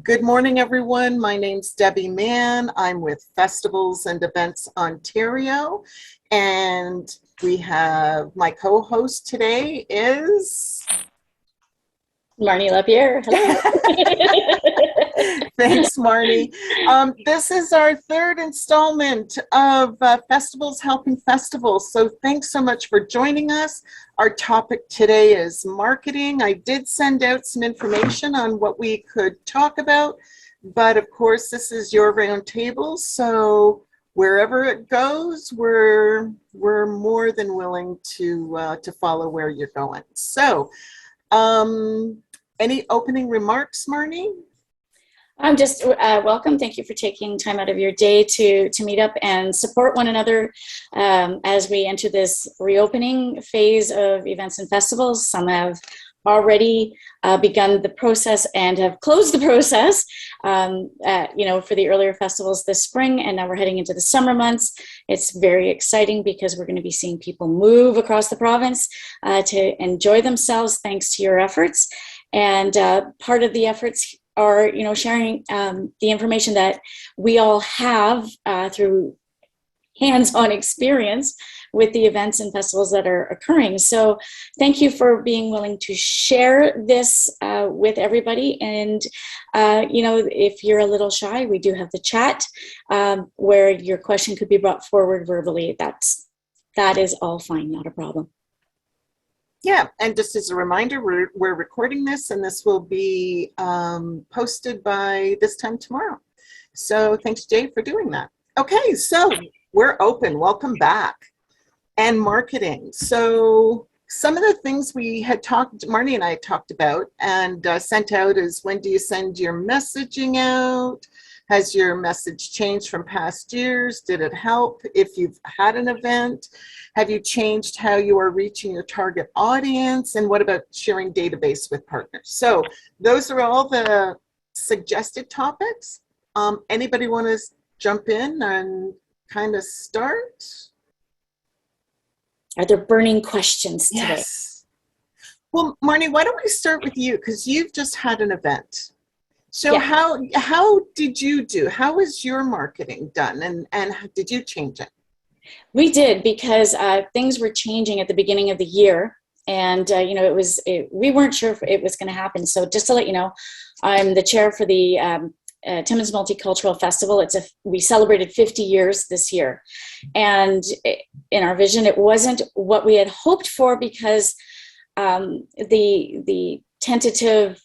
Good morning, everyone. My name's Debbie Mann. I'm with Festivals and Events Ontario, and we have my co-host today is Marnie Lapierre. Hello. Thanks, Marnie. This is our third installment of Festivals Helping Festivals. So thanks so much for joining us. Our topic today is marketing. I did send out some information on what we could talk about, but of course, this is your round table. So wherever it goes, we're more than willing to follow where you're going. So, any opening remarks, Marnie? Just welcome. Thank you for taking time out of your day to meet up and support one another as we enter this reopening phase of events and festivals. Some have already begun the process and have closed the process, for the earlier festivals this spring, and now we're heading into the summer months. It's very exciting because we're going to be seeing people move across the province to enjoy themselves thanks to your efforts. And part of the efforts are, sharing the information that we all have through hands-on experience with the events and festivals that are occurring. So thank you for being willing to share this with everybody. And, if you're a little shy, we do have the chat where your question could be brought forward verbally. That is all fine, not a problem. Yeah, and just as a reminder, we're recording this, and this will be posted by this time tomorrow. So thanks, Jay, for doing that. Okay, so we're open. Welcome back. And marketing. So some of the things we had Marnie and I had talked about and sent out is, when do you send your messaging out? Has your message changed from past years? Did it help if you've had an event? Have you changed how you are reaching your target audience? And what about sharing database with partners? So those are all the suggested topics. Anybody want to jump in and kind of start? Are there burning questions today? Yes. Well, Marnie, why don't we start with you? Because you've just had an event. So yeah. How did you do? How was your marketing done? And did you change it? We did, because things were changing at the beginning of the year. And, we weren't sure if it was going to happen. So just to let you know, I'm the chair for the Timmins Multicultural Festival. We celebrated 50 years this year. And in our vision, it wasn't what we had hoped for, because the tentative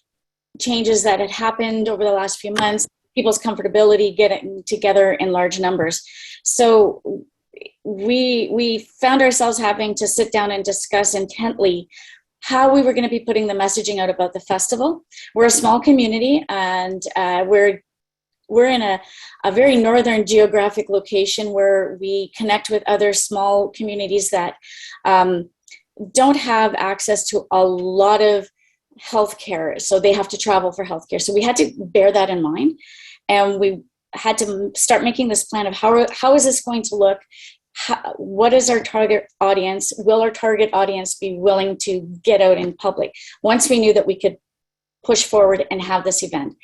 changes that had happened over the last few months, people's comfortability getting together in large numbers. So we found ourselves having to sit down and discuss intently how we were going to be putting the messaging out about the festival. We're a small community, and we're in a very northern geographic location where we connect with other small communities that don't have access to a lot of healthcare, so they have to travel for healthcare. So we had to bear that in mind, and we had to start making this plan of how is this going to look? What is our target audience? Will our target audience be willing to get out in public once we knew that we could push forward and have this event?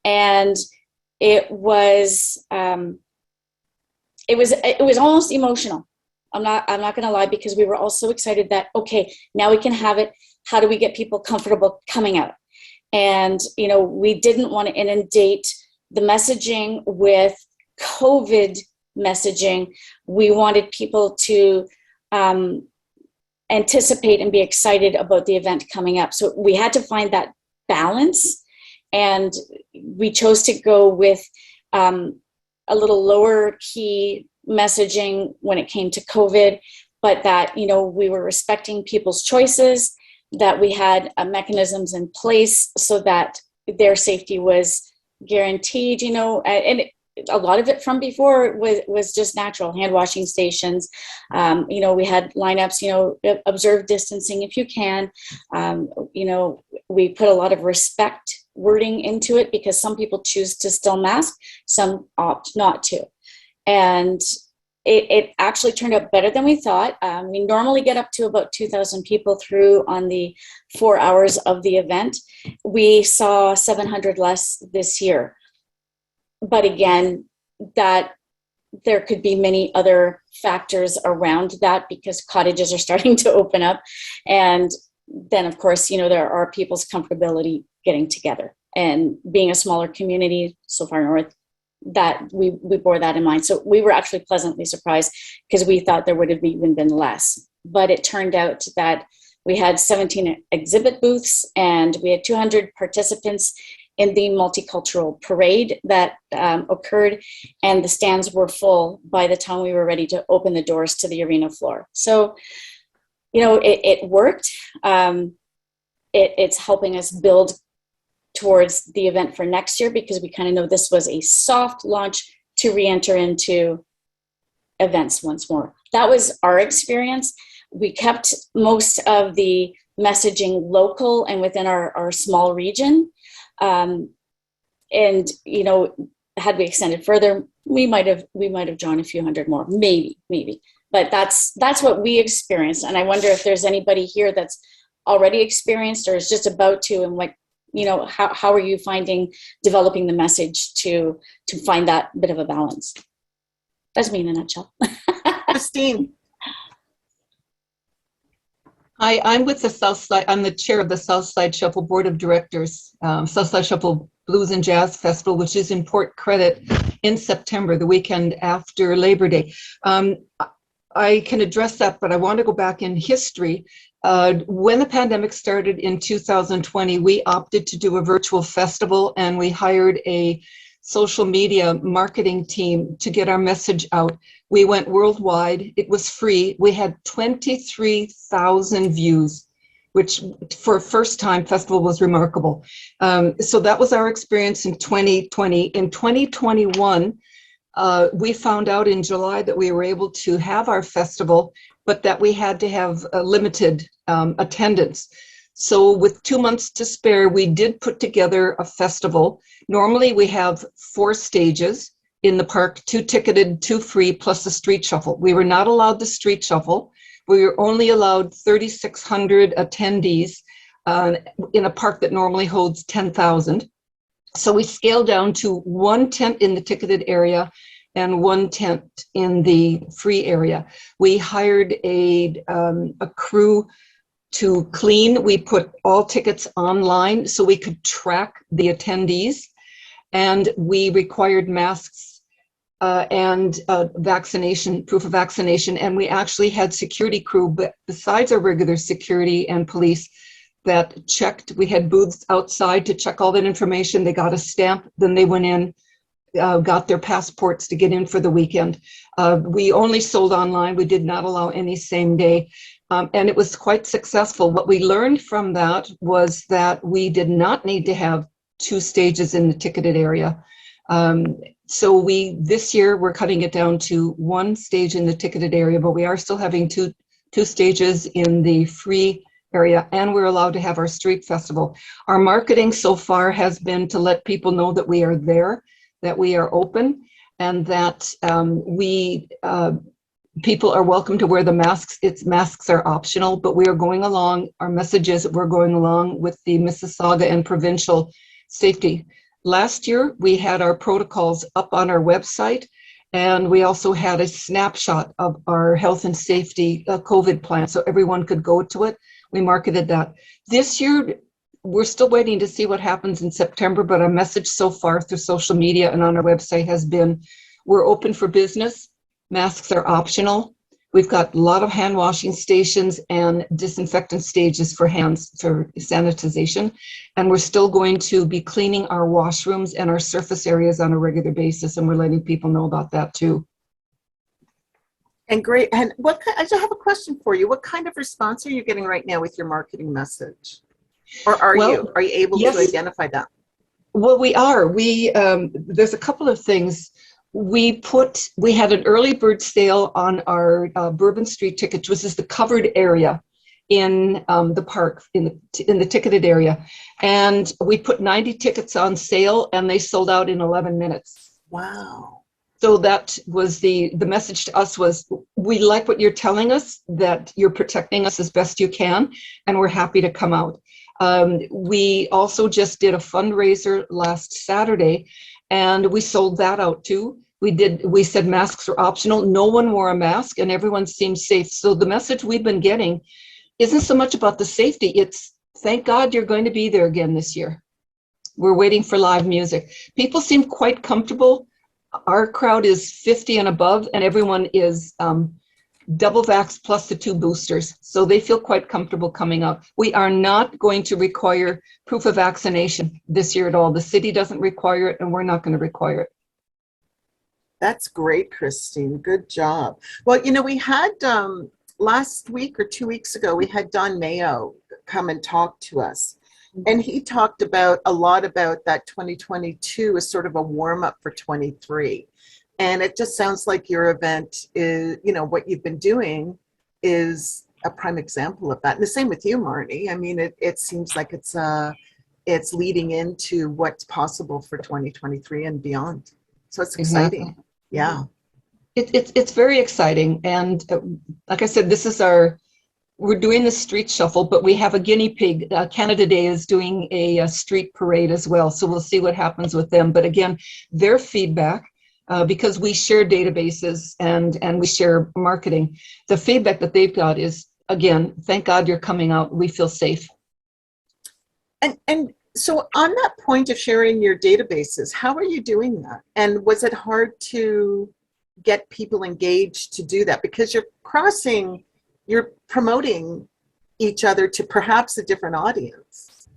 And it was almost emotional. I'm not going to lie, because we were all so excited that, okay, now we can have it. How do we get people comfortable coming out? And, we didn't want to inundate the messaging with COVID messaging. We wanted people to anticipate and be excited about the event coming up. So we had to find that balance. And we chose to go with a little lower key messaging when it came to COVID, but that, we were respecting people's choices, that we had mechanisms in place so that their safety was guaranteed, and a lot of it from before was just natural. Hand washing stations, we had lineups, observe distancing if you can. We put a lot of respect wording into it, because some people choose to still mask, some opt not to. And it actually turned out better than we thought. We normally get up to about 2,000 people through on the 4 hours of the event. We saw 700 less this year. But again, that there could be many other factors around that, because cottages are starting to open up. And then, of course, there are people's comfortability getting together. And being a smaller community so far north, that we bore that in mind. So we were actually pleasantly surprised, because we thought there would have even been less. But it turned out that we had 17 exhibit booths, and we had 200 participants in the multicultural parade that occurred, and the stands were full by the time we were ready to open the doors to the arena floor. So, it worked. It's helping us build towards the event for next year, because we kind of know this was a soft launch to re-enter into events once more. That was our experience. We kept most of the messaging local and within our small region. And, had we extended further, we might have drawn a few hundred more, maybe. But that's what we experienced. And I wonder if there's anybody here that's already experienced or is just about to, and how are you finding developing the message to find that bit of a balance? That's me in a nutshell. Christine. Hi, I'm with the Southside. I'm the chair of the Southside Shuffle Board of Directors, Southside Shuffle Blues and Jazz Festival, which is in Port Credit in September, the weekend after Labor Day. I can address that, but I want to go back in history. When the pandemic started in 2020, we opted to do a virtual festival, and we hired a social media marketing team to get our message out. We went worldwide. It was free. We had 23,000 views, which for a first-time festival was remarkable. So that was our experience in 2020. In 2021, we found out in July that we were able to have our festival, but that we had to have a limited attendance. So with 2 months to spare, we did put together a festival. Normally we have 4 stages in the park, 2 ticketed, 2 free, plus the street shuffle. We were not allowed the street shuffle. We were only allowed 3,600 attendees in a park that normally holds 10,000. So we scaled down to 1 tent in the ticketed area and 1 tent in the free area. We hired a crew to clean. We put all tickets online so we could track the attendees, and we required masks and vaccination, proof of vaccination, and we actually had security crew, but besides our regular security and police that checked. We had booths outside to check all that information. They got a stamp, then they went in, got their passports to get in for the weekend. We only sold online. We did not allow any same day. And it was quite successful. What we learned from that was that we did not need to have 2 stages in the ticketed area. So this year we're cutting it down to 1 stage in the ticketed area, but we are still having two stages in the free area, and we're allowed to have our street festival. Our marketing so far has been to let people know that we are there, that we are open, and that people are welcome to wear the masks. Masks are optional, but we are going along. Our message is that we're going along with the Mississauga and provincial safety. Last year, we had our protocols up on our website, and we also had a snapshot of our health and safety COVID plan, so everyone could go to it. We marketed that. This year, we're still waiting to see what happens in September, but our message so far through social media and on our website has been, we're open for business. Masks are optional. We've got a lot of hand washing stations and disinfectant stages for hands for sanitization. And we're still going to be cleaning our washrooms and our surface areas on a regular basis. And we're letting people know about that too. And great. And I just have a question for you. What kind of response are you getting right now with your marketing message? Or are you able to identify that? Well, we are. There's a couple of things. We had an early bird sale on our Bourbon Street tickets, which is the covered area in the park, in the ticketed area. And we put 90 tickets on sale, and they sold out in 11 minutes. Wow. So that was the message to us was, we like what you're telling us, that you're protecting us as best you can, and we're happy to come out. We also just did a fundraiser last Saturday, and we sold that out too. We said masks are optional. No one wore a mask, and everyone seemed safe. So the message we've been getting isn't so much about the safety. It's, thank God you're going to be there again this year. We're waiting for live music. People seem quite comfortable. Our crowd is 50 and above, and everyone is double vax plus the 2 boosters. So they feel quite comfortable coming out. We are not going to require proof of vaccination this year at all. The city doesn't require it, and we're not going to require it. That's great, Christine. Good job. Well, you know, we had last week or 2 weeks ago, we had Don Mayo come and talk to us. And he talked about a lot about that 2022 as sort of a warm up for 23. And it just sounds like your event is, you know, what you've been doing is a prime example of that. And the same with you, Marnie. I mean, it seems like it's leading into what's possible for 2023 and beyond. So it's exciting. Exactly. Yeah. It's very exciting. And like I said, we're doing the street shuffle, but we have a guinea pig. Canada Day is doing a street parade as well. So we'll see what happens with them. But again, their feedback, because we share databases and we share marketing, the feedback that they've got is, again, thank God you're coming out. We feel safe. And so on that point of sharing your databases, how are you doing that? And was it hard to get people engaged to do that? Because you're promoting each other to perhaps a different audience.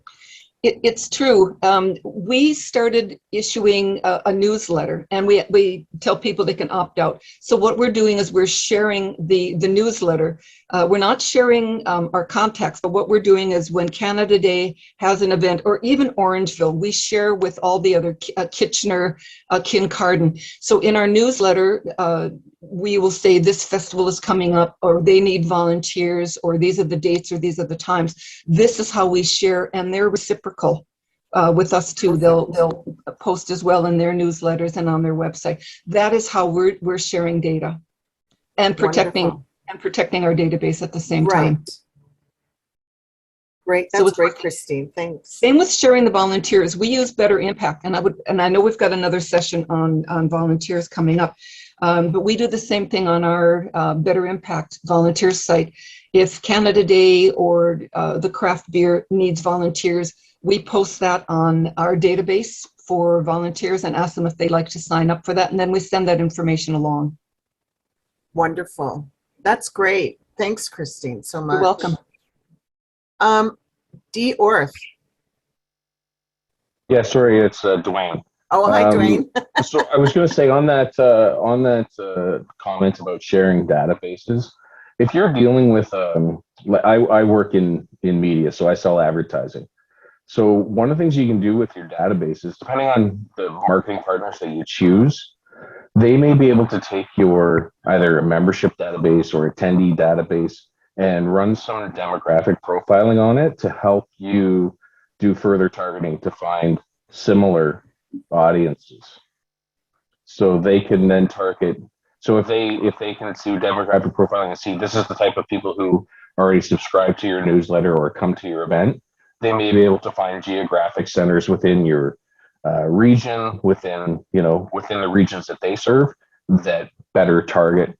It's true. We started issuing a newsletter, and we tell people they can opt out. So what we're doing is we're sharing the newsletter. We're not sharing our contacts, but what we're doing is when Canada Day has an event, or even Orangeville, we share with all the other Kitchener, Kincardine. So in our newsletter, we will say this festival is coming up, or they need volunteers, or these are the dates, or these are the times. This is how we share, and they're reciprocal with us too. They'll post as well in their newsletters and on their website. That is how we're sharing data and protecting our database at the same time. Great, that's great, Christine. Thanks. Same with sharing the volunteers. We use Better Impact, and I know we've got another session on volunteers coming up. But we do the same thing on our Better Impact volunteer site. If Canada Day or the craft beer needs volunteers, we post that on our database for volunteers and ask them if they'd like to sign up for that. And then we send that information along. Wonderful. That's great. Thanks, Christine, so much. You're welcome. D. Orth. Yeah, sorry, it's Dwayne. Oh, hi, Dwayne. So I was going to say on that comment about sharing databases, if you're dealing with, I work in media, so I sell advertising. So one of the things you can do with your databases, depending on the marketing partners that you choose, they may be able to take your either a membership database or attendee database and run some demographic profiling on it to help you do further targeting to find similar audiences. So they can then target. So if they can see demographic profiling and see this is the type of people who already subscribe to your newsletter or come to your event, they may be able to find geographic centers within your region, within the regions that they serve, that better target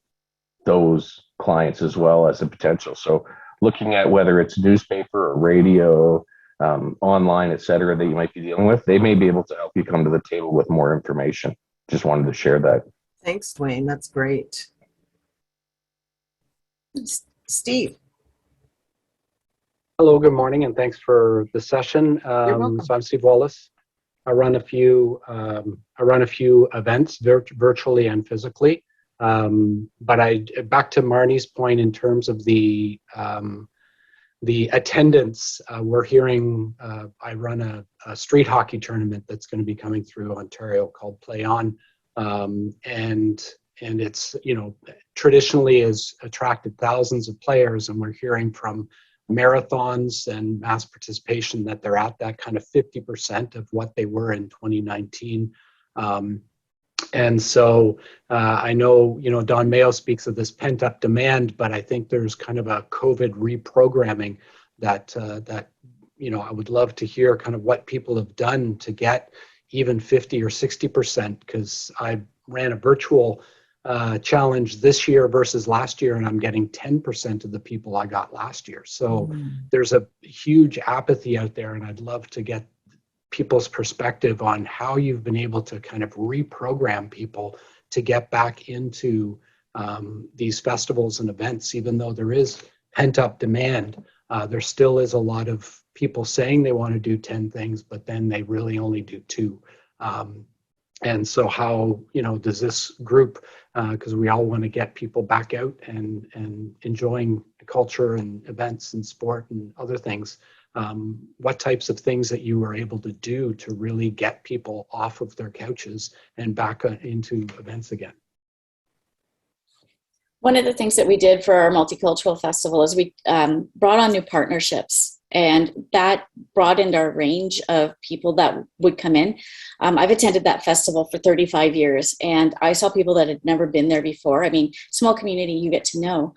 those clients as well as a potential. So looking at whether it's newspaper or radio, online, et cetera, that you might be dealing with, they may be able to help you come to the table with more information. Just wanted to share that. Thanks, Dwayne. That's great. Steve. Hello, good morning, and thanks for the session. You're welcome. So I'm Steve Wallace. I run a few events virtually and physically. But back to Marnie's point in terms of the attendance, we're hearing. I run a street hockey tournament that's going to be coming through Ontario called Play On, and it's traditionally has attracted thousands of players, and we're hearing from marathons and mass participation that they're at that kind of 50% of what they were in 2019. And so I know, Don Mayo speaks of this pent up demand, but I think there's kind of a COVID reprogramming that I would love to hear kind of what people have done to get even 50 or 60%, because I ran a virtual challenge this year versus last year, and I'm getting 10% of the people I got last year. So there's a huge apathy out there, and I'd love to get people's perspective on how you've been able to kind of reprogram people to get back into these festivals and events. Even though there is pent up demand, there still is a lot of people saying they want to do 10 things, but then they really only do 2. And so how, does this group, because we all want to get people back out and enjoying culture and events and sport and other things, what types of things that you were able to do to really get people off of their couches and back into events again? One of the things that we did for our multicultural festival is we brought on new partnerships, and that broadened our range of people that would come in. I've attended that festival for 35 years, and I saw people that had never been there before. I mean, small community, you get to know,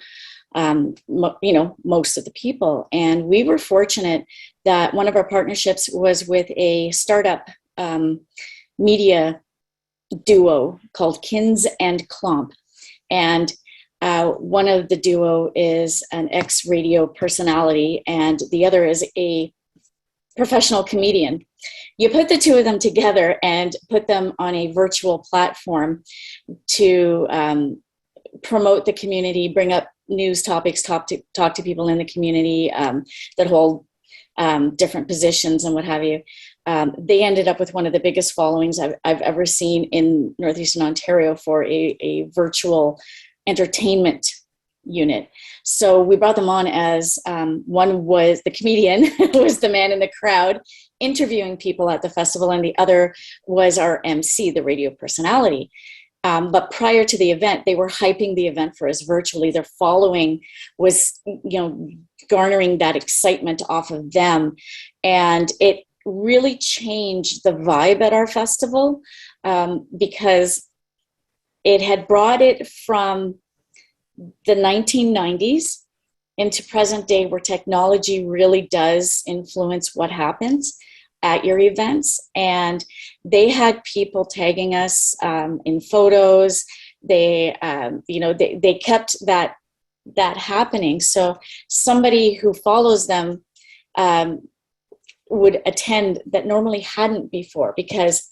most of the people. And we were fortunate that one of our partnerships was with a startup media duo called Kins and Klomp. And one of the duo is an ex-radio personality, and the other is a professional comedian. You put the two of them together and put them on a virtual platform to promote the community, bring up news topics, talk to people in the community that hold different positions and what have you. They ended up with one of the biggest followings I've ever seen in Northeastern Ontario for a virtual entertainment unit. So we brought them on as one was the comedian, who was the man in the crowd interviewing people at the festival, and the other was our MC, the radio personality. But prior to the event, they were hyping the event for us virtually. Their following was, garnering that excitement off of them. And it really changed the vibe at our festival because it had brought it from the 1990s into present day, where technology really does influence what happens at your events. And they had people tagging us in photos. They kept that happening. So somebody who follows them would attend that normally hadn't before, because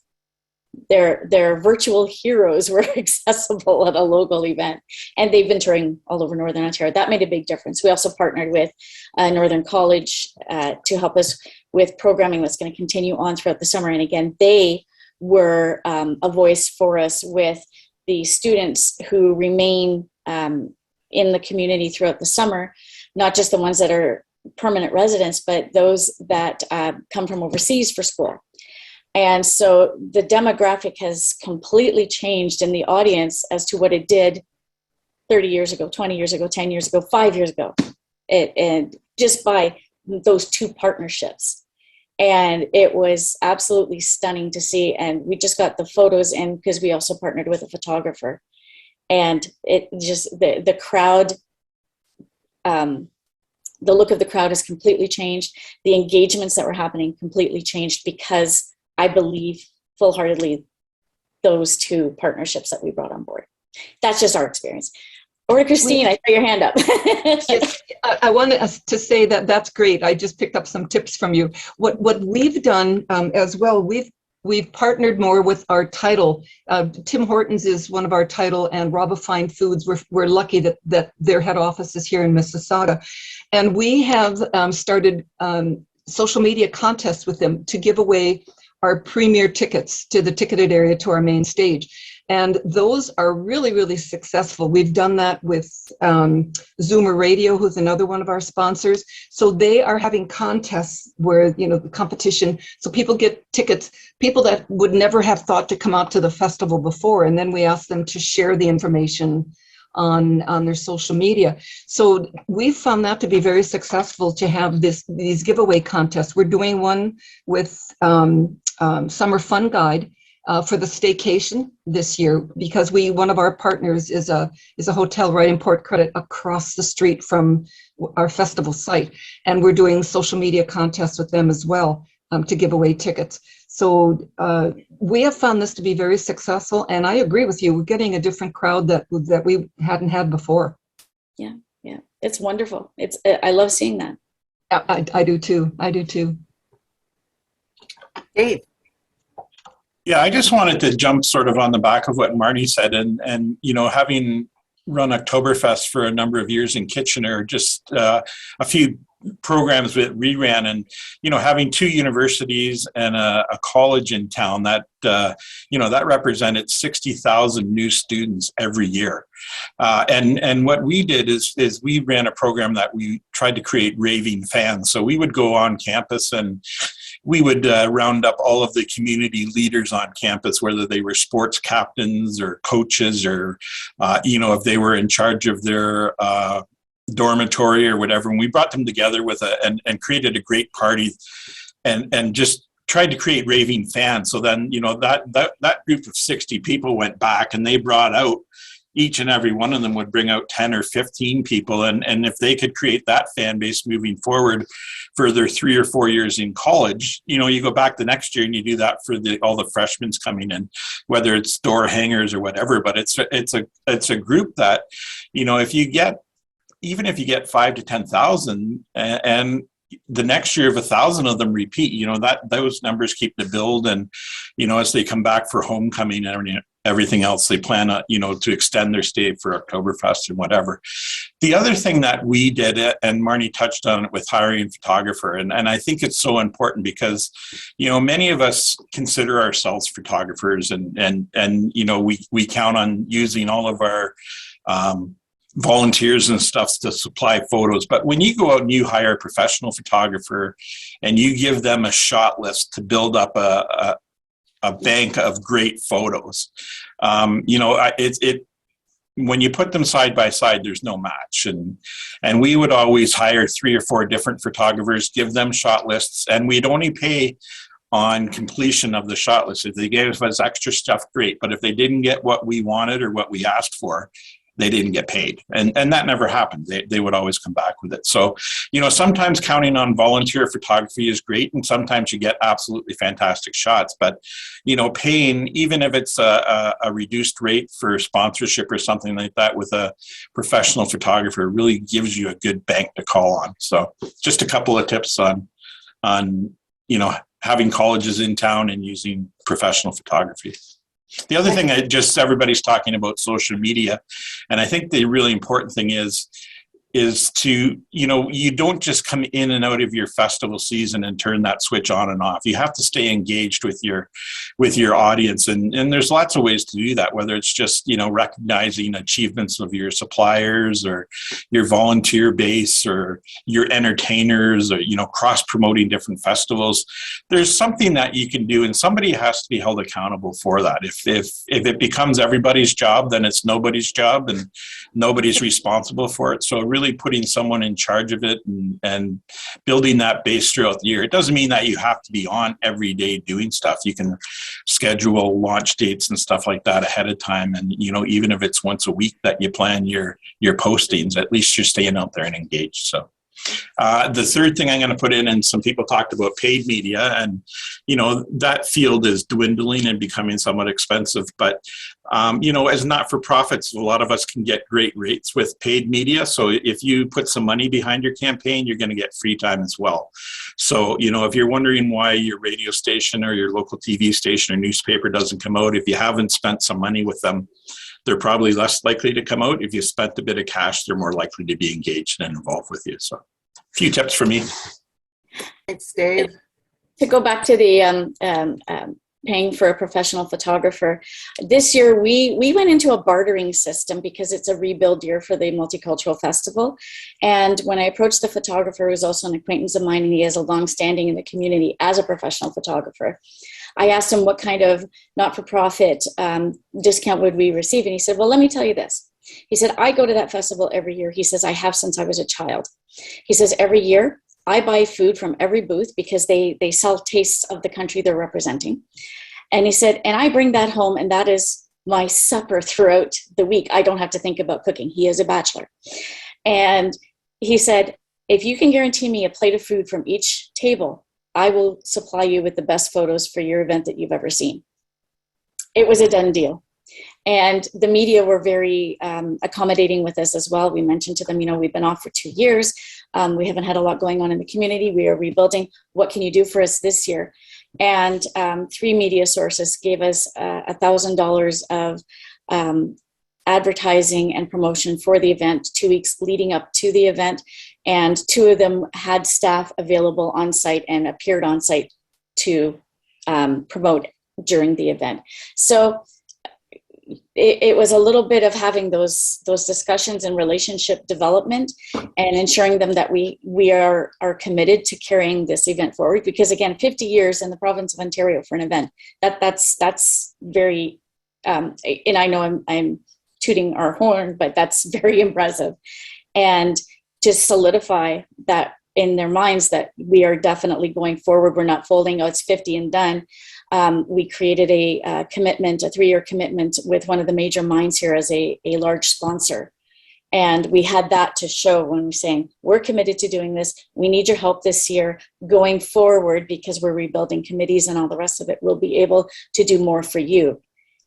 their virtual heroes were accessible at a local event, and they've been touring all over Northern Ontario. That made a big difference. We also partnered with Northern College to help us with programming that's going to continue on throughout the summer. And again, they were a voice for us with the students who remain in the community throughout the summer, not just the ones that are permanent residents, but those that come from overseas for school. And so the demographic has completely changed in the audience as to what it did 30 years ago, 20 years ago, 10 years ago, 5 years ago, and just by those two partnerships. And it was absolutely stunning to see. And we just got the photos in because we also partnered with a photographer. And it just, the crowd, the look of the crowd has completely changed. The engagements that were happening completely changed because I believe full-heartedly those two partnerships that we brought on board. That's just our experience. Or Christine, I saw your hand up. Yes, I wanted to say that that's great. I just picked up some tips from you. What we've done as well, we've partnered more with our title. Tim Hortons is one of our title, and Rob of Fine Foods. We're lucky that their head office is here in Mississauga, and we have started social media contests with them to give away our premier tickets to the ticketed area to our main stage. And those are really, really successful. We've done that with Zoomer Radio, who's another one of our sponsors. So they are having contests where, the competition, so people get tickets, people that would never have thought to come out to the festival before. And then we ask them to share the information on their social media. So we found that to be very successful to have these giveaway contests. We're doing one with Summer Fun Guide. for the staycation this year, because one of our partners is a hotel right in Port Credit across the street from our festival site, and we're doing social media contests with them as well to give away tickets. So we have found this to be very successful, and I agree with you. We're getting a different crowd that we hadn't had before. Yeah, it's wonderful. I love seeing that. I do too. I do too. Dave. Yeah, I just wanted to jump sort of on the back of what Marnie said, and having run Oktoberfest for a number of years in Kitchener, just a few programs that we ran, and having two universities and a college in town, that that represented 60,000 new students every year, and what we did is we ran a program that we tried to create raving fans. So we would go on campus and we would round up all of the community leaders on campus, whether they were sports captains or coaches, or if they were in charge of their dormitory or whatever, and we brought them together with and created a great party, and just tried to create raving fans. So then that group of 60 people went back, and they brought out, each and every one of them would bring out 10 or 15 people, and if they could create that fan base moving forward for their 3 or 4 years in college, you go back the next year and you do that for all the freshmen coming in, whether it's door hangers or whatever. But it's a group that, even if you get 5 to 10,000, and the next year, if 1,000 of them repeat, that those numbers keep to build. And as they come back for homecoming and everything else, they plan to extend their stay for Oktoberfest and whatever. The other thing that we did, and Marnie touched on it, with hiring a photographer, and I think it's so important because many of us consider ourselves photographers, and we count on using all of our volunteers and stuff to supply photos. But when you go out and you hire a professional photographer and you give them a shot list to build up a bank of great photos, when you put them side by side, there's no match. And we would always hire 3 or 4 different photographers, give them shot lists, and we'd only pay on completion of the shot list. If they gave us extra stuff, great. But if they didn't get what we wanted or what we asked for, they didn't get paid. And that never happened. They would always come back with it. So, sometimes counting on volunteer photography is great, and sometimes you get absolutely fantastic shots. But, paying, even if it's a reduced rate for sponsorship or something like that, with a professional photographer, really gives you a good bank to call on. So just a couple of tips on having colleges in town and using professional photography. The other thing, everybody's talking about social media, and I think the really important thing is to, you don't just come in and out of your festival season and turn that switch on and off. You have to stay engaged with your audience, and there's lots of ways to do that, whether it's just, recognizing achievements of your suppliers or your volunteer base or your entertainers, or, cross-promoting different festivals. There's something that you can do, and somebody has to be held accountable for that. If it becomes everybody's job, then it's nobody's job and nobody's responsible for it. So really putting someone in charge of it and building that base throughout the year. It doesn't mean that you have to be on every day doing stuff. You can schedule launch dates and stuff like that ahead of time. And, even if it's once a week that you plan your postings, at least you're staying out there and engaged. So the third thing I'm going to put in, and some people talked about paid media, and that field is dwindling and becoming somewhat expensive. But as not-for-profits, a lot of us can get great rates with paid media. So if you put some money behind your campaign, you're going to get free time as well. So if you're wondering why your radio station or your local TV station or newspaper doesn't come out, if you haven't spent some money with them, they're probably less likely to come out. If you spent a bit of cash, they're more likely to be engaged and involved with you. So a few tips for me. Thanks, Dave. To go back to the paying for a professional photographer, this year we went into a bartering system because it's a rebuild year for the Multicultural Festival. And when I approached the photographer, who was also an acquaintance of mine, and he has a long-standing in the community as a professional photographer, I asked him what kind of not-for-profit discount would we receive. And he said, well, let me tell you this. He said, I go to that festival every year. He says, I have since I was a child. He says, every year I buy food from every booth because they sell tastes of the country they're representing. And he said, and I bring that home, and that is my supper throughout the week. I don't have to think about cooking. He is a bachelor. And he said, if you can guarantee me a plate of food from each table, I will supply you with the best photos for your event that you've ever seen. It was a done deal. And the media were very accommodating with us as well. We mentioned to them, we've been off for 2 years. We haven't had a lot going on in the community. We are rebuilding. What can you do for us this year? And 3 media sources gave us $1,000 of advertising and promotion for the event 2 weeks leading up to the event. And 2 of them had staff available on site and appeared on site to promote during the event. So it was a little bit of having those discussions and relationship development and ensuring them that we are committed to carrying this event forward, because again, 50 years in the province of Ontario for an event, that's very and I know I'm tooting our horn, but that's very impressive. And to solidify that in their minds that we are definitely going forward, we're not folding, it's 50 and done. We created a commitment, a 3-year commitment with one of the major mines here as a large sponsor. And we had that to show when we're saying, we're committed to doing this. We need your help this year going forward, because we're rebuilding committees and all the rest of it. We'll be able to do more for you.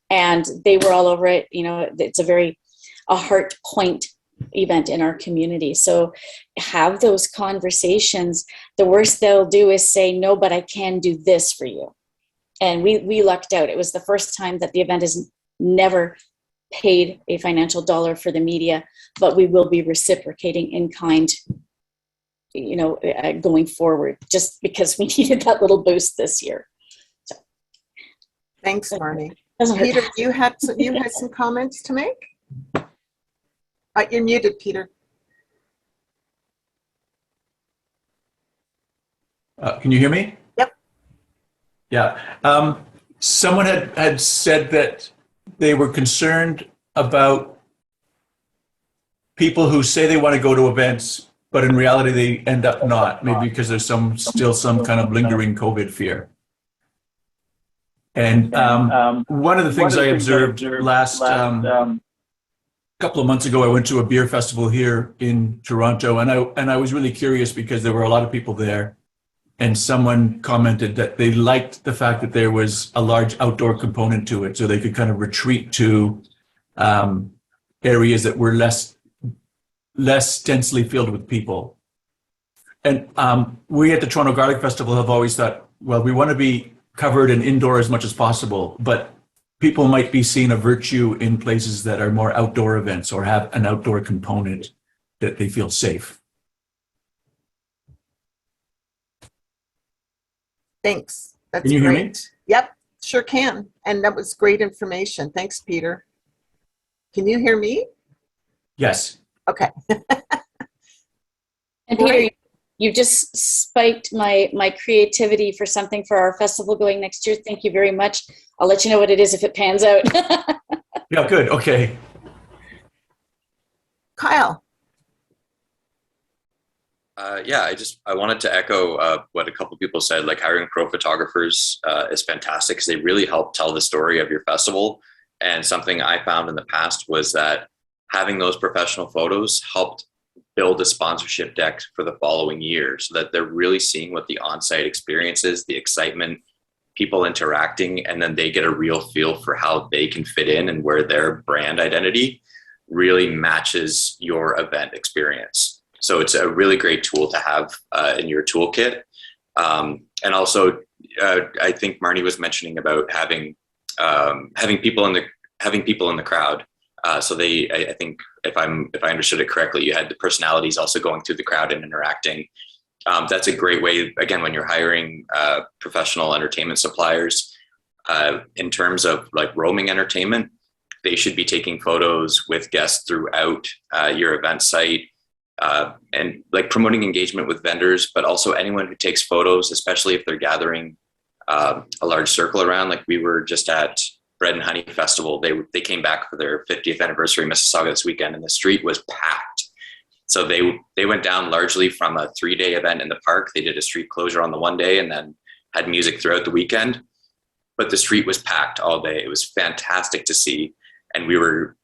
And they were all over it. It's a heart point event in our community. So have those conversations. The worst they'll do is say, no, but I can do this for you. And we lucked out. It was the first time that the event has never paid a financial dollar for the media, but we will be reciprocating in kind, going forward, just because we needed that little boost this year. So. Thanks, Marnie. Peter, you had some comments to make? You're muted, Peter. Can you hear me? Yep. Yeah. Someone had said that they were concerned about people who say they want to go to events, but in reality they end up not, maybe because there's still some kind of lingering COVID fear. And one of the things I observed last couple of months ago, I went to a beer festival here in Toronto, and I was really curious because there were a lot of people there. And someone commented that they liked the fact that there was a large outdoor component to it, so they could kind of retreat to areas that were less densely filled with people. And we at the Toronto Garlic Festival have always thought, well, we want to be covered and indoor as much as possible, but people might be seeing a virtue in places that are more outdoor events or have an outdoor component that they feel safe. Thanks. That's Can you great. hear me? Yep, sure can. And that was great information. Thanks, Peter. Can you hear me? Yes. Okay. And Peter, you just spiked my creativity for something for our festival going next year. Thank you very much. I'll let you know what it is if it pans out. Yeah, good. Okay. Kyle. I wanted to echo what a couple people said. Like, hiring pro photographers is fantastic because they really help tell the story of your festival. And something I found in the past was that having those professional photos helped build a sponsorship deck for the following year, so that they're really seeing what the on-site experience is, the excitement, people interacting, and then they get a real feel for how they can fit in and where their brand identity really matches your event experience. So it's a really great tool to have in your toolkit. And also, I think Marnie was mentioning about having people in the crowd. So I think if I understood it correctly, you had the personalities also going through the crowd and interacting. That's a great way, again, when you're hiring professional entertainment suppliers, in terms of like roaming entertainment, they should be taking photos with guests throughout your event site, and like promoting engagement with vendors, but also anyone who takes photos, especially if they're gathering a large circle around. Like, we were just at Bread and Honey Festival. They came back for their 50th anniversary in Mississauga this weekend, and the street was packed. So they went down largely from a 3-day event in the park. They did a street closure on the one day and then had music throughout the weekend. but the street was packed all day. It was fantastic to see. And we were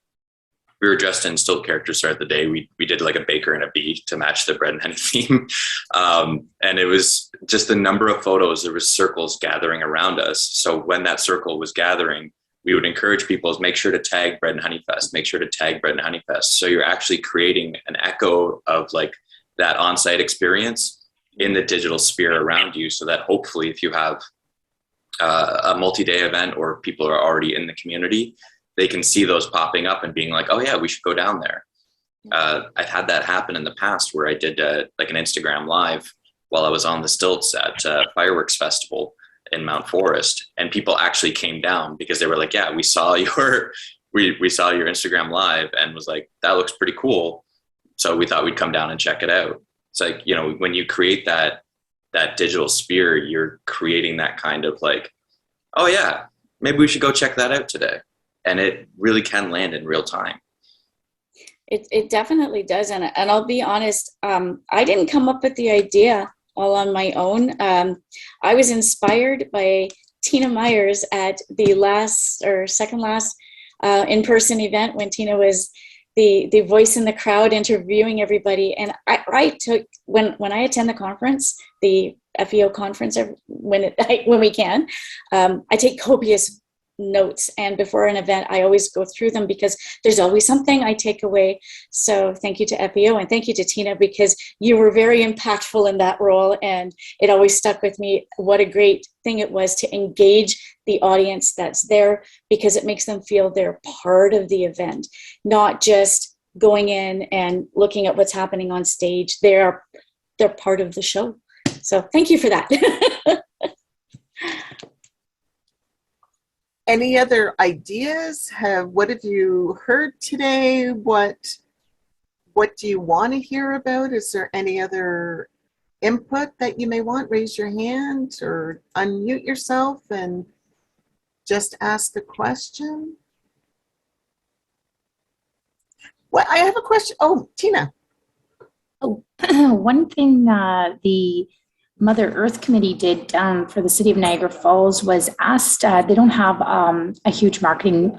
dressed in still characters throughout the day. We did like a baker and a bee to match the bread and honey theme. And it was just the number of photos. There was circles gathering around us. So when that circle was gathering, we would encourage people to make sure to tag Bread and Honey Fest, make sure to tag Bread and Honey Fest. So you're actually creating an echo of like that on-site experience in the digital sphere around you, so that hopefully if you have a multi-day event or people are already in the community, they can see those popping up and being like, oh yeah, we should go down there. I've had that happen in the past where I did like an Instagram live while I was on the stilts at Fireworks Festival in Mount Forest, and people actually came down because they were like, yeah, we saw your Instagram live and was like, that looks pretty cool. So we thought we'd come down and check it out. It's like, you know, when you create that digital sphere, you're creating that kind of like, oh yeah, maybe we should go check that out today. And it really can land in real time. It definitely does. And I'll be honest, I didn't come up with the idea all on my own. I was inspired by Tina Myers at the last or second last in-person event when Tina was the voice in the crowd interviewing everybody. And I took, when I attend the conference, the FEO conference, when we can, I take copious notes, and before an event I always go through them because there's always something I take away. So thank you to FEO and thank you to Tina, because you were very impactful in that role, and it always stuck with me what a great thing it was to engage the audience that's there, because it makes them feel they're part of the event, not just going in and looking at what's happening on stage. They're part of the show. So thank you for that. Any other ideas? What have you heard today? What do you want to hear about? Is there any other input that you may want? Raise your hand or unmute yourself and just ask a question. Well, I have a question. Oh, Tina. Oh, one thing the Mother Earth Committee did for the City of Niagara Falls was asked, they don't have a huge marketing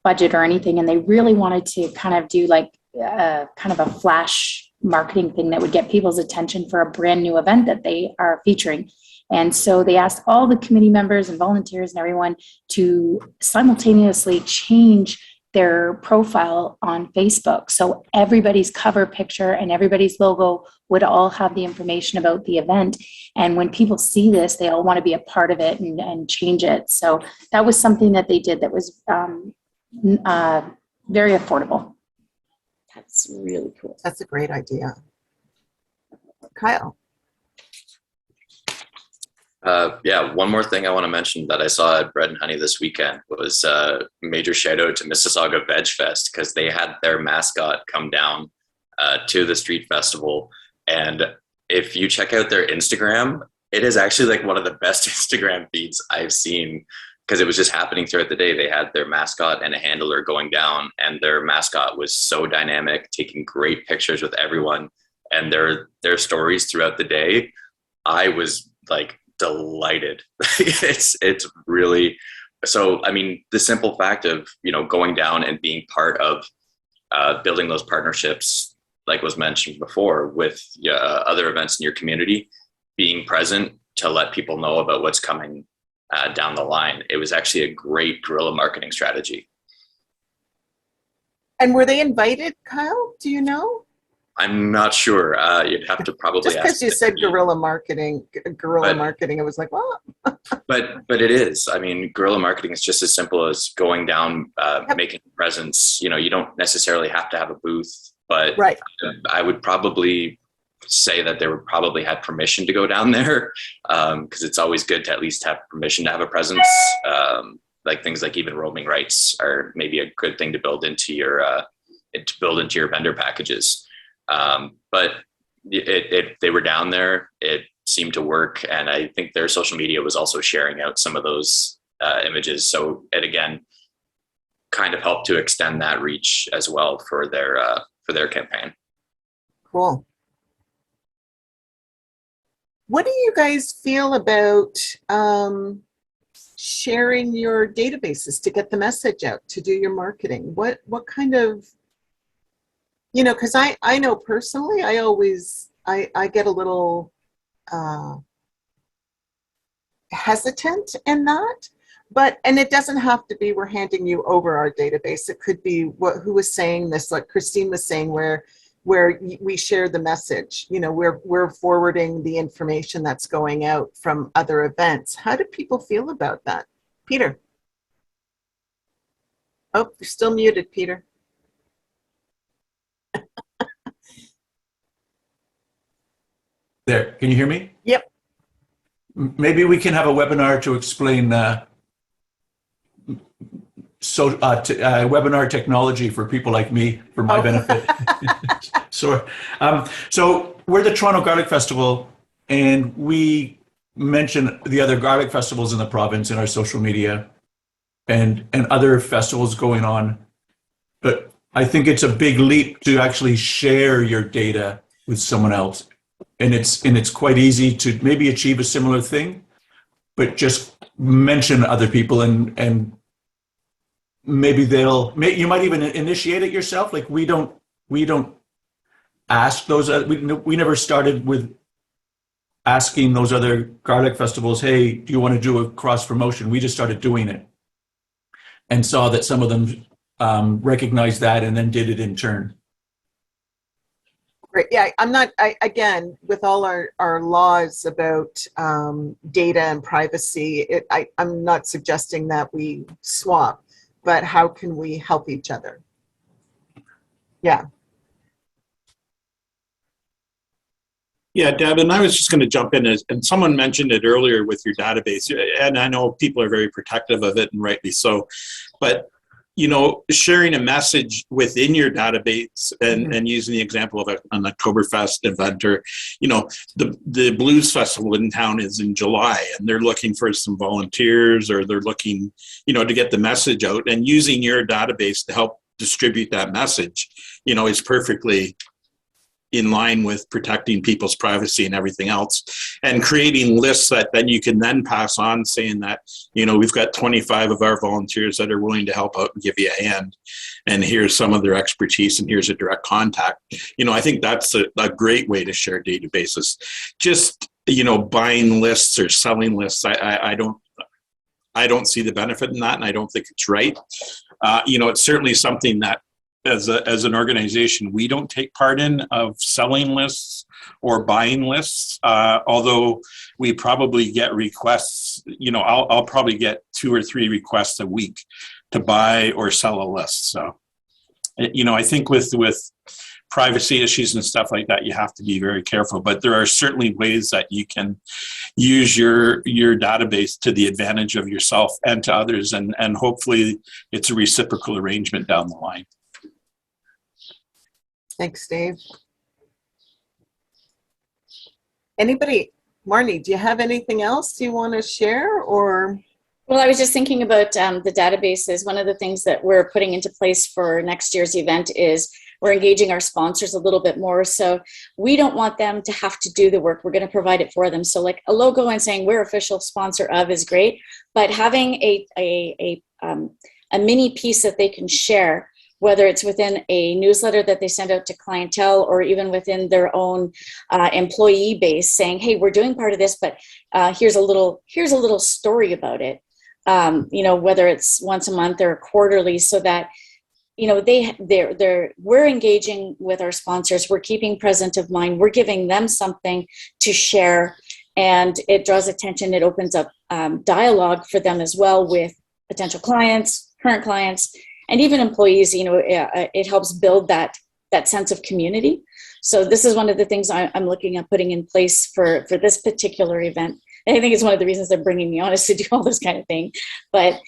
budget or anything, and they really wanted to kind of do like kind of a flash marketing thing that would get people's attention for a brand new event that they are featuring. And so they asked all the committee members and volunteers and everyone to simultaneously change their profile on Facebook. So everybody's cover picture and everybody's logo would all have the information about the event. And when people see this, they all want to be a part of it and change it. So that was something that they did that was very affordable. That's really cool. That's a great idea. Kyle. Yeah, one more thing I want to mention that I saw at Bread and Honey this weekend was a major shout out to Mississauga Veg Fest, because they had their mascot come down to the street festival. And if you check out their Instagram, it is actually like one of the best Instagram feeds I've seen, because it was just happening throughout the day. They had their mascot and a handler going down, and their mascot was so dynamic, taking great pictures with everyone, and their stories throughout the day. I was like delighted. It's really, so I mean, the simple fact of, you know, going down and being part of building those partnerships, like was mentioned before, with other events in your community, being present to let people know about what's coming down the line. It was actually a great guerrilla marketing strategy. And were they invited, Kyle? Do you know? I'm not sure. You'd have to probably just because you said guerrilla marketing, it was like, what? but it is. I mean, guerrilla marketing is just as simple as going down, making a presence. You know, you don't necessarily have to have a booth, but right. I would probably say that they would probably have permission to go down there, because it's always good to at least have permission to have a presence. Like things like even roaming rights are maybe a good thing to build into your vendor packages. But they were down there, it seemed to work. And I think their social media was also sharing out some of those images. So it again kind of helped to extend that reach as well for their campaign. Cool. What do you guys feel about sharing your databases to get the message out, to do your marketing? What kind of, because I know personally, I get a little hesitant in that. And it doesn't have to be we're handing you over our database. It could be who was saying this, like Christine was saying, where we share the message. We're forwarding the information that's going out from other events. How do people feel about that? Peter. Oh, you're still muted, Peter. There, can you hear me? Yep. Maybe we can have a webinar to explain webinar technology for people like me, for my benefit. So we're the Toronto Garlic Festival, and we mention the other garlic festivals in the province in our social media and other festivals going on. But I think it's a big leap to actually share your data with someone else. And it's quite easy to maybe achieve a similar thing, but just mention other people and maybe you might even initiate it yourself. Like we don't ask those, we never started with asking those other garlic festivals, hey, do you want to do a cross promotion? We just started doing it and saw that some of them recognized that and then did it in turn. Great. Yeah, again, with all our laws about data and privacy, I'm not suggesting that we swap, but how can we help each other? Yeah. Yeah, Deb, and I was just going to jump in, and someone mentioned it earlier with your database, and I know people are very protective of it, and rightly so, but sharing a message within your database and using the example of an Oktoberfest event, or, the blues festival in town is in July and they're looking for some volunteers, or they're looking, to get the message out, and using your database to help distribute that message, is perfectly in line with protecting people's privacy and everything else, and creating lists that then you can then pass on, saying that, we've got 25 of our volunteers that are willing to help out and give you a hand, and here's some of their expertise, and here's a direct contact. I think that's a great way to share databases. Just, buying lists or selling lists, I don't see the benefit in that, and I don't think it's right. It's certainly something that as an organization, we don't take part in, of selling lists or buying lists, although we probably get requests. I'll probably get 2 or 3 requests a week to buy or sell a list. So, I think with privacy issues and stuff like that, you have to be very careful. But there are certainly ways that you can use your database to the advantage of yourself and to others, and hopefully it's a reciprocal arrangement down the line. Thanks, Dave. Anybody, Marnie, do you have anything else you want to share, or? Well, I was just thinking about the databases. One of the things that we're putting into place for next year's event is we're engaging our sponsors a little bit more. So we don't want them to have to do the work. We're going to provide it for them. So like a logo and saying we're official sponsor of is great, but having a mini piece that they can share, whether it's within a newsletter that they send out to clientele, or even within their own employee base, saying, hey, we're doing part of this, but here's a little story about it. Whether it's once a month or quarterly, so that, we're engaging with our sponsors, we're keeping present of mind, we're giving them something to share, and it draws attention, it opens up dialogue for them as well with potential clients, current clients, and even employees. It helps build that sense of community. So this is one of the things I'm looking at putting in place for this particular event. And I think it's one of the reasons they're bringing me on, is to do all this kind of thing. But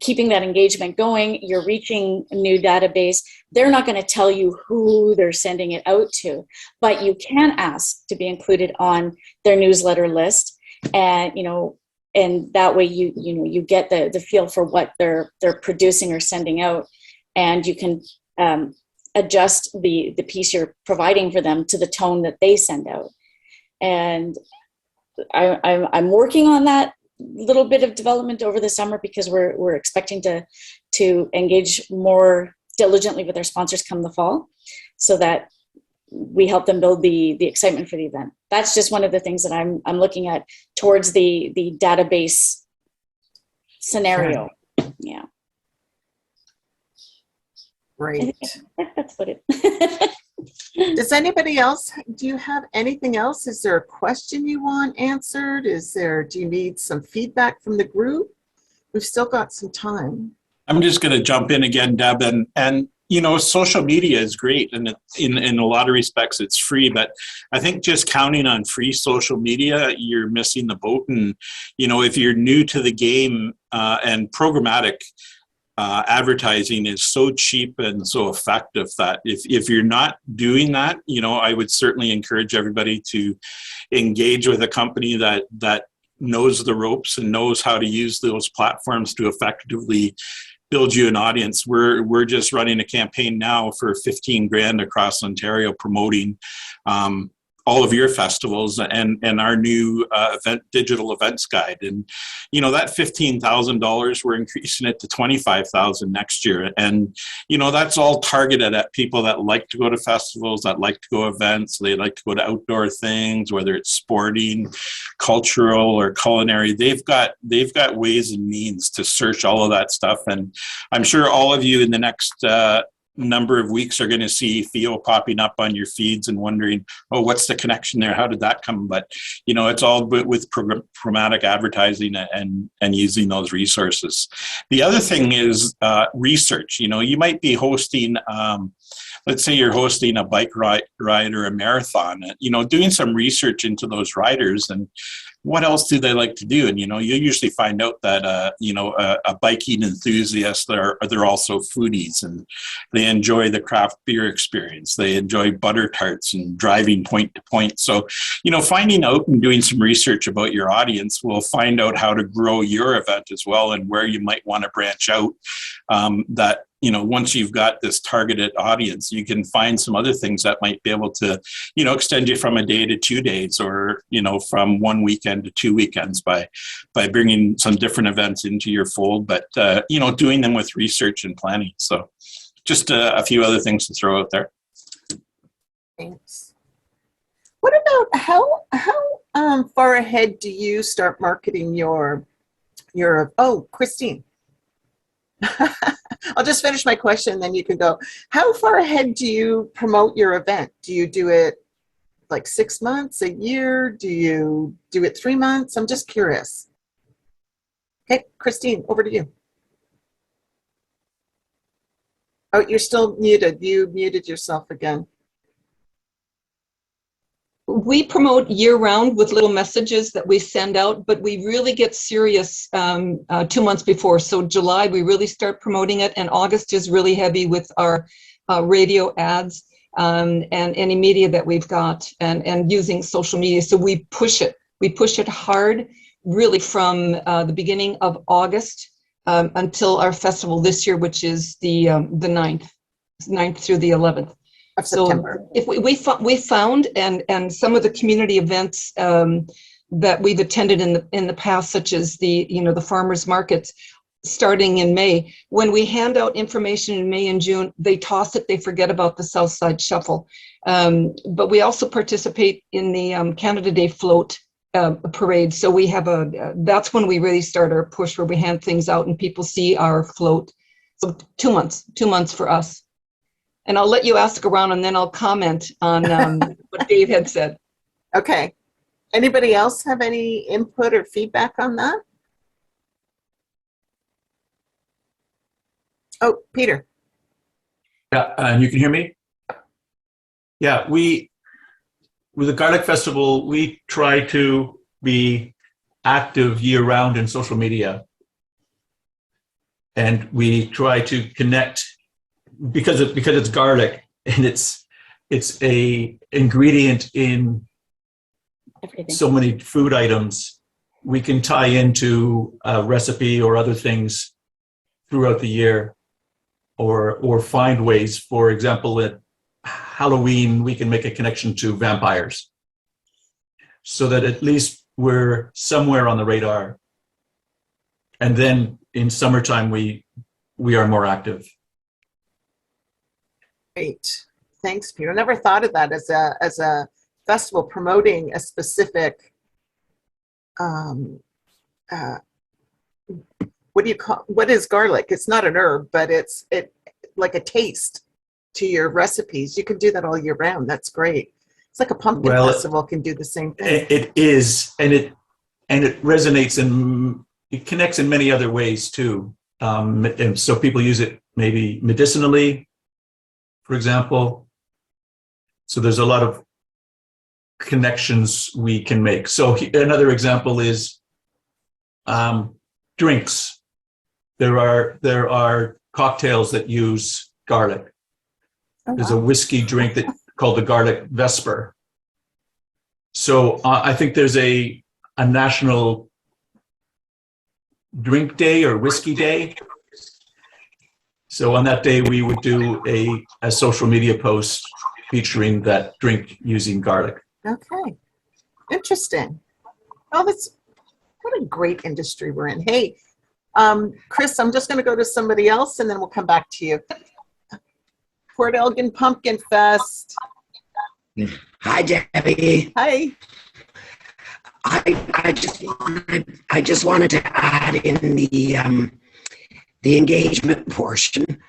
keeping that engagement going, you're reaching a new database. They're not going to tell you who they're sending it out to, but you can ask to be included on their newsletter list, and and that way you get the feel for what they're producing or sending out, and you can adjust the piece you're providing for them to the tone that they send out. And I'm working on that little bit of development over the summer because we're expecting to engage more diligently with our sponsors come the fall, so that we help them build the excitement for the event. That's just one of the things that I'm looking at towards the database scenario. Yeah. Great. That's what it. Does anybody else, do you have anything else? Is there a question you want answered? Do you need some feedback from the group? We've still got some time. I'm just going to jump in again, Deb, and you know, social media is great, and in a lot of respects, it's free. But I think just counting on free social media, you're missing the boat. And you know, if you're new to the game, and programmatic advertising is so cheap and so effective that if you're not doing that, you know, I would certainly encourage everybody to engage with a company that knows the ropes and knows how to use those platforms to effectively build you an audience. We're just running a campaign now for 15 grand across Ontario promoting all of your festivals and our new digital events guide. And, you know, that $15,000, we're increasing it to $25,000 next year. And, you know, that's all targeted at people that like to go to festivals, that like to go events, they like to go to outdoor things, whether it's sporting, cultural, or culinary. They've got ways and means to search all of that stuff. And I'm sure all of you in the next number of weeks are going to see FEO popping up on your feeds and wondering, oh, what's the connection there? How did that come? But, you know, it's all with programmatic advertising and using those resources. The other thing is research. You know, you might be hosting, let's say you're hosting a bike ride or a marathon, you know, doing some research into those riders and what else do they like to do? And, you know, you usually find out that, you know, a biking enthusiast, they're also foodies and they enjoy the craft beer experience. They enjoy butter tarts and driving point to point. So, you know, finding out and doing some research about your audience will find out how to grow your event as well and where you might want to branch out. That, you know, once you've got this targeted audience, you can find some other things that might be able to, you know, extend you from a day to 2 days or, you know, from one weekend to 2 weekends by bringing some different events into your fold, but, you know, doing them with research and planning. So just a few other things to throw out there. Thanks. What about how far ahead do you start marketing your oh, Christine. I'll just finish my question, then you can go. How far ahead do you promote your event? Do you do it like 6 months, a year? Do you do it 3 months? I'm just curious. Okay, Christine, over to you. Oh, you're still muted. You muted yourself again. We promote year-round with little messages that we send out, but we really get serious 2 months before. So July, we really start promoting it, and August is really heavy with our radio ads and any media that we've got and using social media. So we push it. We push it hard, really from the beginning of August until our festival this year, which is the 9th through the 11th. September. So if we found and some of the community events that we've attended in the past, such as the farmers markets, starting in May, when we hand out information in May and June, they toss it, they forget about the Southside Shuffle. But we also participate in the Canada Day float parade. So we have that's when we really start our push, where we hand things out and people see our float. So 2 months for us. And I'll let you ask around and then I'll comment on what Dave had said. Okay. Anybody else have any input or feedback on that? Oh, Peter. Yeah, and you can hear me? Yeah, with the Garlic Festival, we try to be active year-round in social media. And we try to connect because it's garlic and it's a ingredient in Everything. so many food items. We can tie into a recipe or other things throughout the year, or find ways. For example, at Halloween, we can make a connection to vampires, so that at least we're somewhere on the radar And then in summertime, we are more active. Great. Thanks, Peter. Never thought of that as a festival promoting a specific what is garlic? It's not an herb, but it's like a taste to your recipes. You can do that all year round. That's great. It's like a pumpkin festival can do the same thing. It is, and it resonates and it connects in many other ways too. And so people use it maybe medicinally, for example. So there's a lot of connections we can make. So another example is drinks. There are cocktails that use garlic. Oh, There's a whiskey drink called the Garlic Vesper. So I think there's a national drink day or whiskey day. So on that day, we would do a social media post featuring that drink using garlic. Okay. Interesting. Oh, what a great industry we're in. Hey, Chris, I'm just going to go to somebody else and then we'll come back to you. Port Elgin Pumpkin Fest. Hi, Debbie. Hi. I just wanted to add in the engagement portion.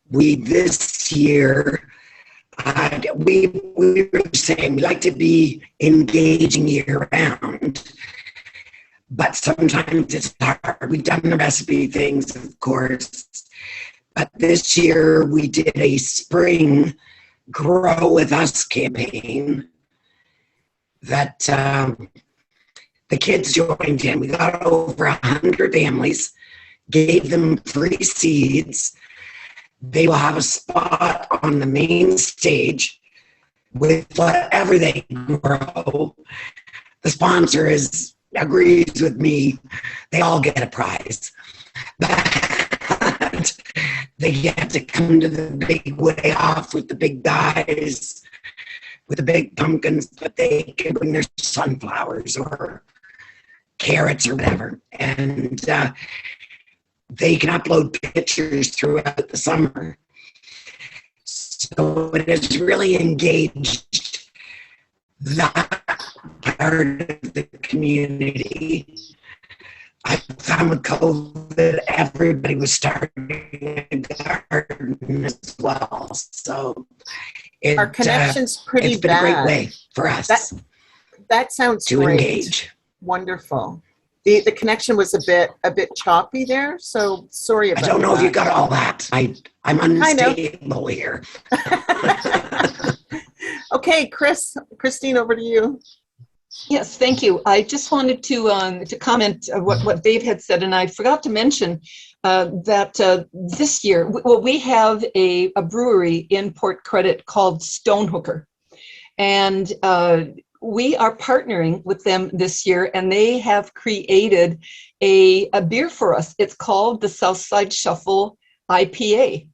This year, we were saying we like to be engaging year round, but sometimes it's hard. We've done the recipe things, of course, but this year we did a spring Grow With Us campaign that the kids joined in. We got over 100 families, gave them free seeds. They will have a spot on the main stage with whatever they grow. The sponsor agrees with me. They all get a prize. But they get to come to the big way off with the big guys, with the big pumpkins, but they can bring their sunflowers or carrots or whatever. And they can upload pictures throughout the summer. So it has really engaged that part of the community. I found with COVID, everybody was starting a garden as well. So Our connection's pretty it's been bad. a great way for us That sounds to great. engage. Wonderful. The connection was a bit choppy there, so sorry about I that. don't know if you got all that. I'm unstable here. Okay, Christine, over to you. Yes, thank you. I just wanted to comment what Dave had said, and I forgot to mention that this year, we have a brewery in Port Credit called Stonehooker, and we are partnering with them this year, and they have created a beer for us. It's called the Southside Shuffle IPA.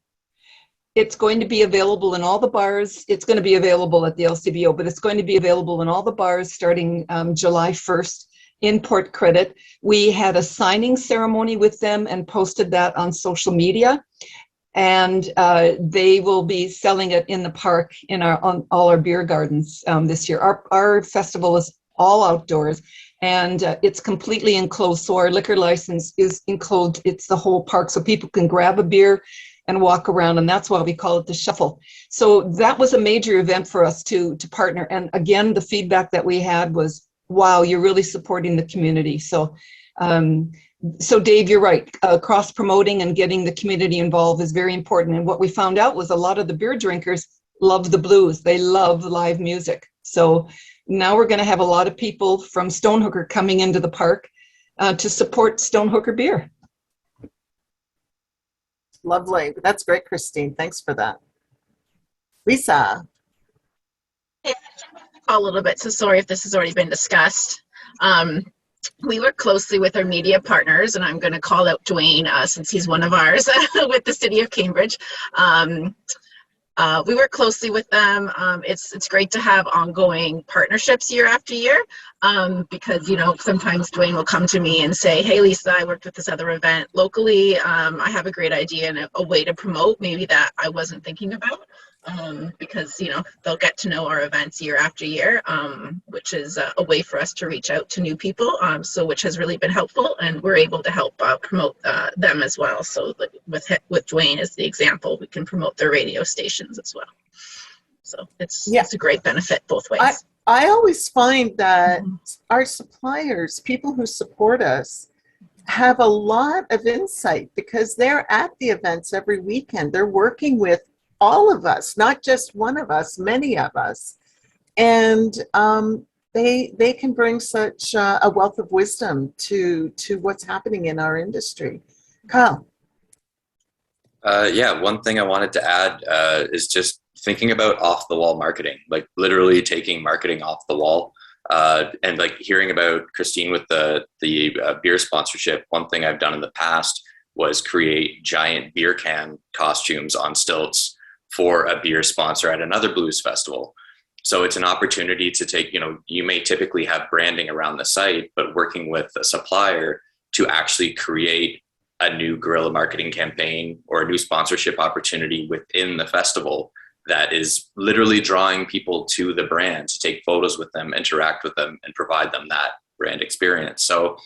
It's going to be available in all the bars. It's going to be available at the LCBO, but it's going to be available in all the bars starting July 1st in Port Credit. We had a signing ceremony with them and posted that on social media. And they will be selling it in the park on all our beer gardens this year. Our festival is all outdoors, and it's completely enclosed. So our liquor license is enclosed. It's the whole park, so people can grab a beer and walk around, and that's why we call it the Shuffle. So that was a major event for us to partner. And again, the feedback that we had was, wow, you're really supporting the community. So Dave, you're right. Cross-promoting and getting the community involved is very important. And what we found out was a lot of the beer drinkers love the blues. They love live music. So now we're going to have a lot of people from Stonehooker coming into the park to support Stonehooker beer. Lovely. That's great, Christine. Thanks for that. Lisa. A little bit, so sorry if this has already been discussed. We work closely with our media partners, and I'm going to call out Dwayne since he's one of ours with the City of Cambridge. we work closely with them. It's great to have ongoing partnerships year after year, because sometimes Dwayne will come to me and say, "Hey, Lisa, I worked with this other event locally. I have a great idea and a way to promote maybe that I wasn't thinking about." Because they'll get to know our events year after year, which is a way for us to reach out to new people. So which has really been helpful, and we're able to help promote them as well. So with Dwayne as the example, we can promote their radio stations as well. So it's a great benefit both ways. I always find that our suppliers, people who support us, have a lot of insight because they're at the events every weekend. They're working with all of us, not just one of us, many of us. And they can bring such a wealth of wisdom to what's happening in our industry. Kyle. Yeah, one thing I wanted to add is just thinking about off the wall marketing, like literally taking marketing off the wall. And like hearing about Christine with the beer sponsorship, one thing I've done in the past was create giant beer can costumes on stilts for a beer sponsor at another blues festival. So it's an opportunity to take, you may typically have branding around the site, but working with a supplier to actually create a new guerrilla marketing campaign or a new sponsorship opportunity within the festival that is literally drawing people to the brand to take photos with them, interact with them, and provide them that brand experience. So,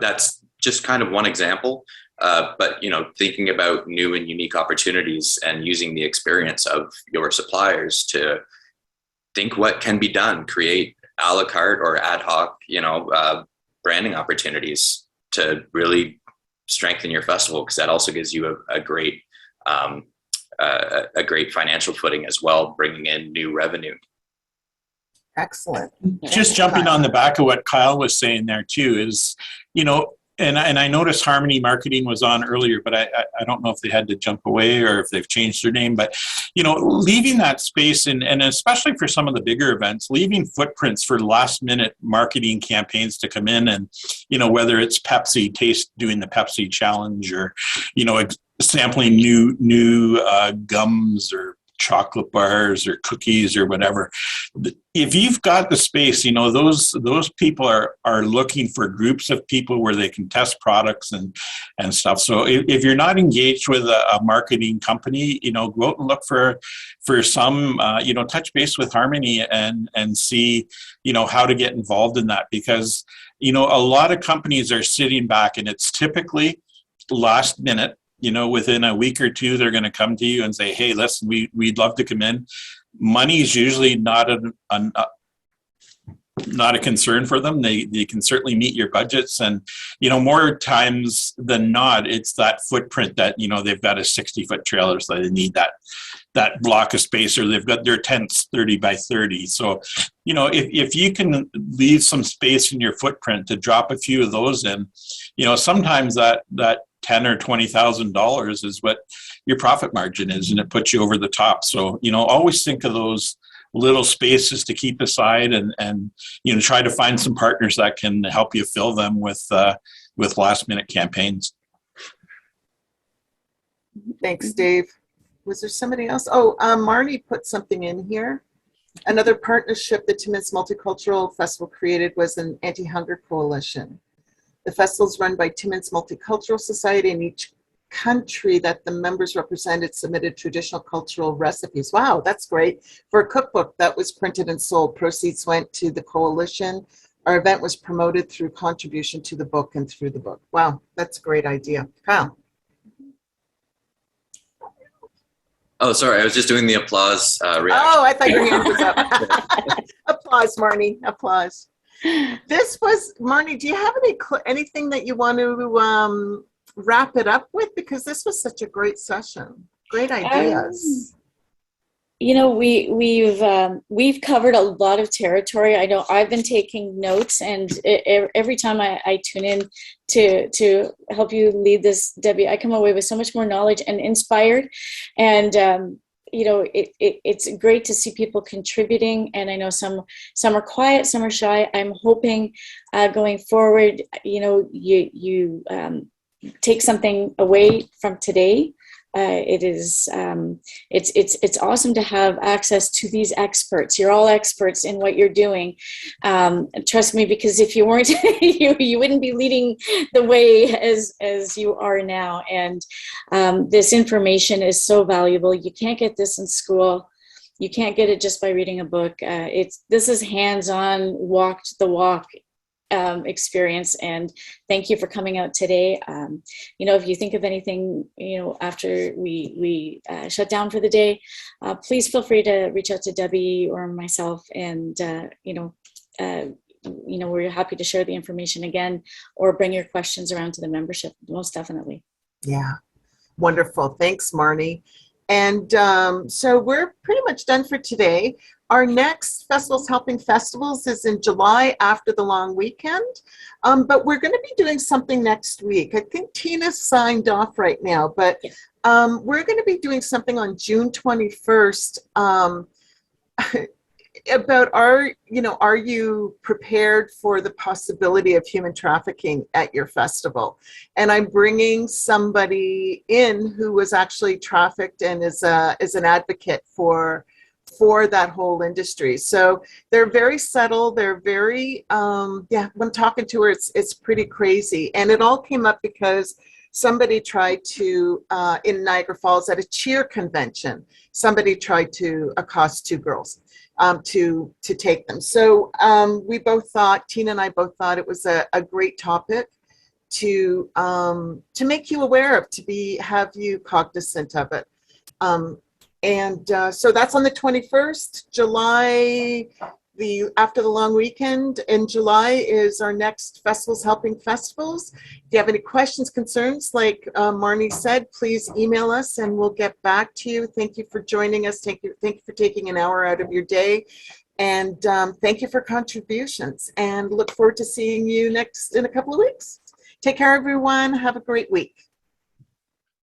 that's just kind of one example. But thinking about new and unique opportunities and using the experience of your suppliers to think what can be done, create a la carte or ad hoc, branding opportunities to really strengthen your festival, because that also gives you a great financial footing as well, bringing in new revenue. Excellent. Just jumping on the back of what Kyle was saying there too is, and I noticed Harmony Marketing was on earlier, but I don't know if they had to jump away or if they've changed their name. But, leaving that space and especially for some of the bigger events, leaving footprints for last minute marketing campaigns to come in and, whether it's Pepsi doing the Pepsi challenge or, sampling new gums or chocolate bars or cookies or whatever. If you've got the space, those people are looking for groups of people where they can test products and stuff. So if you're not engaged with a marketing company, go out and look for some, touch base with Harmony and see, how to get involved in that, because, a lot of companies are sitting back and it's typically last minute. Within a week or two, they're going to come to you and say, "Hey, listen, we'd love to come in." Money is usually not a concern for them. They can certainly meet your budgets, and more times than not, it's that footprint that they've got a 60-foot trailer, so they need that block of space, or they've got their tents 30 by 30. So if you can leave some space in your footprint to drop a few of those in, sometimes that $10,000 or $20,000 is what your profit margin is, and it puts you over the top. So, always think of those little spaces to keep aside and try to find some partners that can help you fill them with last minute campaigns. Thanks, Dave. Was there somebody else? Oh, Marnie put something in here. Another partnership that Timmins Multicultural Festival created was an anti-hunger coalition. The festival is run by Timmins Multicultural Society, and each country that the members represented submitted traditional cultural recipes. Wow, that's great. For a cookbook that was printed and sold, proceeds went to the coalition. Our event was promoted through contribution to the book and through the book. Wow, that's a great idea. Kyle. Oh, sorry, I was just doing the applause reaction. Oh, I thought your hand was up. Applause, Marnie, applause. This was, Marnie, do you have anything that you want to wrap it up with? Because this was such a great session. Great ideas. We've covered a lot of territory. I know I've been taking notes, and every time I tune in to help you lead this, Debbie, I come away with so much more knowledge and inspired. And it's great to see people contributing, and I know some are quiet, some are shy. I'm hoping going forward, you take something away from today It is it's awesome to have access to these experts. You're all experts in what you're doing. Trust me, because if you weren't, you wouldn't be leading the way as you are now. And this information is so valuable. You can't get this in school. You can't get it just by reading a book. This is hands-on, walked the walk experience. And thank you for coming out today. If you think of anything, after we shut down for the day, please feel free to reach out to Debbie or myself. And, we're happy to share the information again, or bring your questions around to the membership. Most definitely. Yeah. Wonderful. Thanks, Marnie. And so we're pretty much done for today. Our next Festivals Helping Festivals is in July after the long weekend, but we're going to be doing something next week. I think Tina's signed off right now, but we're going to be doing something on June 21st about are you prepared for the possibility of human trafficking at your festival? And I'm bringing somebody in who was actually trafficked and is an advocate for that whole industry. So they're very subtle. They're very, when talking to her, it's pretty crazy. And it all came up because somebody tried to, in Niagara Falls at a cheer convention, somebody tried to accost two girls to take them. So we both thought, Tina and I both thought it was a great topic to make you aware of, have you cognizant of it. So that's on the 21st, July, after the long weekend in July is our next Festivals Helping Festivals. If you have any questions, concerns, like Marnie said, please email us and we'll get back to you. Thank you for joining us. Thank you for taking an hour out of your day. And thank you for contributions, and look forward to seeing you next in a couple of weeks. Take care, everyone. Have a great week.